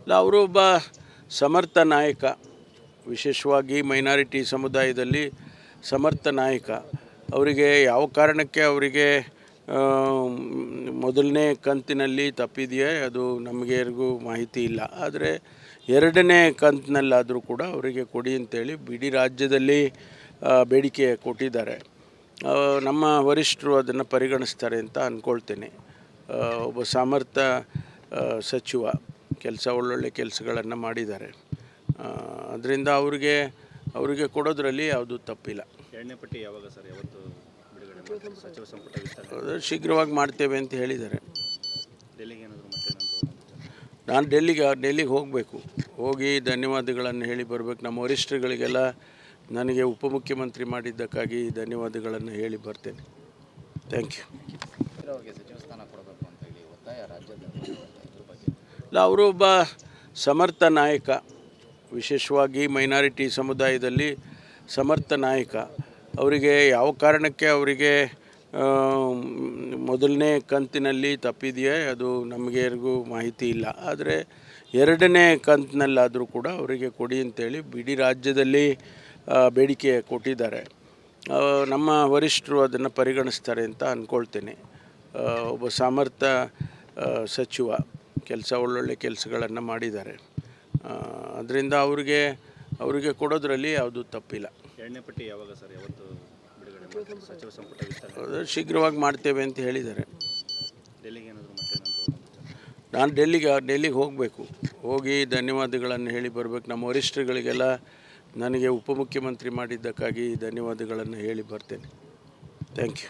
ಇಲ್ಲ, ಅವರು ಒಬ್ಬ ಸಮರ್ಥ ನಾಯಕ, ವಿಶೇಷವಾಗಿ ಮೈನಾರಿಟಿ ಸಮುದಾಯದಲ್ಲಿ ಸಮರ್ಥ ನಾಯಕ. ಅವರಿಗೆ ಯಾವ ಕಾರಣಕ್ಕೆ ಅವರಿಗೆ ಮೊದಲನೇ ಕಂತಿನಲ್ಲಿ ತಪ್ಪಿದೆಯೇ ಅದು ನಮಗೆರಿಗೂ ಮಾಹಿತಿ ಇಲ್ಲ. ಆದರೆ ಎರಡನೇ ಕಂತಿನಲ್ಲಾದರೂ ಕೂಡ ಅವರಿಗೆ ಕೊಡಿ ಅಂತೇಳಿ ಇಡೀ ರಾಜ್ಯದಲ್ಲಿ ಬೇಡಿಕೆ ಕೊಟ್ಟಿದ್ದಾರೆ. ನಮ್ಮ ವರಿಷ್ಠರು ಅದನ್ನು ಪರಿಗಣಿಸ್ತಾರೆ ಅಂತ ಅಂದ್ಕೊಳ್ತೇನೆ. ಒಬ್ಬ ಸಮರ್ಥ ಸಚಿವ, ಒಳ್ಳೊಳ್ಳೆ ಕೆಲಸಗಳನ್ನು ಮಾಡಿದ್ದಾರೆ. ಅದರಿಂದ ಅವರಿಗೆ ಕೊಡೋದ್ರಲ್ಲಿ ಯಾವುದೂ ತಪ್ಪಿಲ್ಲ. ಎರಡನೇ ಪಟ್ಟಿ ಯಾವಾಗ ಸರ್, ಯಾವತ್ತು ಬಿಡುಗಡೆ ಮಾಡ್ತಾರೆ? ಸಚಿವ ಸಂಪುಟ ವಿಸ್ತರಣೆ ಶೀಘ್ರವಾಗಿ ಮಾಡ್ತೇವೆ ಅಂತ ಹೇಳಿದ್ದಾರೆ. ಡೆಲ್ಲಿಗೆ ಏನಾದರೂ ಮತ್ತೆ ನಾನು ಡೆಲ್ಲಿಗೆ ಹೋಗಬೇಕು, ಹೋಗಿ ಧನ್ಯವಾದಗಳನ್ನು ಹೇಳಿ ಬರಬೇಕು. ನಮ್ಮ ವರಿಷ್ಠರುಗಳಿಗೆಲ್ಲ ನನಗೆ ಉಪಮುಖ್ಯಮಂತ್ರಿ ಮಾಡಿದ್ದಕ್ಕಾಗಿ ಧನ್ಯವಾದಗಳನ್ನು ಹೇಳಿ ಬರ್ತೇನೆ. Thank you. ಸಚಿವ ಸ್ಥಾನ ಕೊಡಬೇಕು ಅಂತ ಹೇಳಿ ಒತ್ತಾಯ ರಾಜ್ಯದ ಬಗ್ಗೆ. ಇಲ್ಲ, ಅವರು ಒಬ್ಬ ಸಮರ್ಥ ನಾಯಕ, ವಿಶೇಷವಾಗಿ ಮೈನಾರಿಟಿ ಸಮುದಾಯದಲ್ಲಿ ಸಮರ್ಥ ನಾಯಕ. ಅವರಿಗೆ ಯಾವ ಕಾರಣಕ್ಕೆ ಅವರಿಗೆ ಮೊದಲನೇ ಕಂತಿನಲ್ಲಿ ತಪ್ಪಿದೆಯೇ ಅದು ನಮಗೆರಿಗೂ ಮಾಹಿತಿ ಇಲ್ಲ. ಆದರೆ ಎರಡನೇ ಕಂತಿನಲ್ಲಾದರೂ ಕೂಡ ಅವರಿಗೆ ಕೊಡಿ ಅಂತೇಳಿ ಇಡೀ ರಾಜ್ಯದಲ್ಲಿ ಬೇಡಿಕೆ ಕೊಟ್ಟಿದ್ದಾರೆ. ನಮ್ಮ ವರಿಷ್ಠರು ಅದನ್ನು ಪರಿಗಣಿಸ್ತಾರೆ ಅಂತ ಅಂದ್ಕೊಳ್ತೇನೆ. ಒಬ್ಬ ಸಮರ್ಥ ಸಚಿವ, ಒಳ್ಳೊಳ್ಳೆ ಕೆಲಸಗಳನ್ನು ಮಾಡಿದ್ದಾರೆ. ಅದರಿಂದ ಅವರಿಗೆ ಕೊಡೋದ್ರಲ್ಲಿ ಯಾವುದೂ ತಪ್ಪಿಲ್ಲ. ಎರಡನೇ ಪಟ್ಟಿ ಯಾವಾಗ ಸರ್, ಯಾವತ್ತು ಬಿಡುಗಡೆ ಮಾಡ್ತಾರೆ? ಸಚಿವ ಸಂಪುಟ ವಿಸ್ತರಣೆ ಶೀಘ್ರವಾಗಿ ಮಾಡ್ತೇವೆ ಅಂತ ಹೇಳಿದ್ದಾರೆ. ಡೆಲ್ಲಿಗೆ ಏನಾದರೂ ಮತ್ತೆ ನಾನು ಡೆಲ್ಲಿಗೆ ಹೋಗಬೇಕು, ಹೋಗಿ ಧನ್ಯವಾದಗಳನ್ನು ಹೇಳಿ ಬರಬೇಕು. ನಮ್ಮ ವರಿಷ್ಠರುಗಳಿಗೆಲ್ಲ ನನಗೆ ಉಪಮುಖ್ಯಮಂತ್ರಿ ಮಾಡಿದ್ದಕ್ಕಾಗಿ ಧನ್ಯವಾದಗಳನ್ನು ಹೇಳಿ ಬರ್ತೇನೆ. Thank you.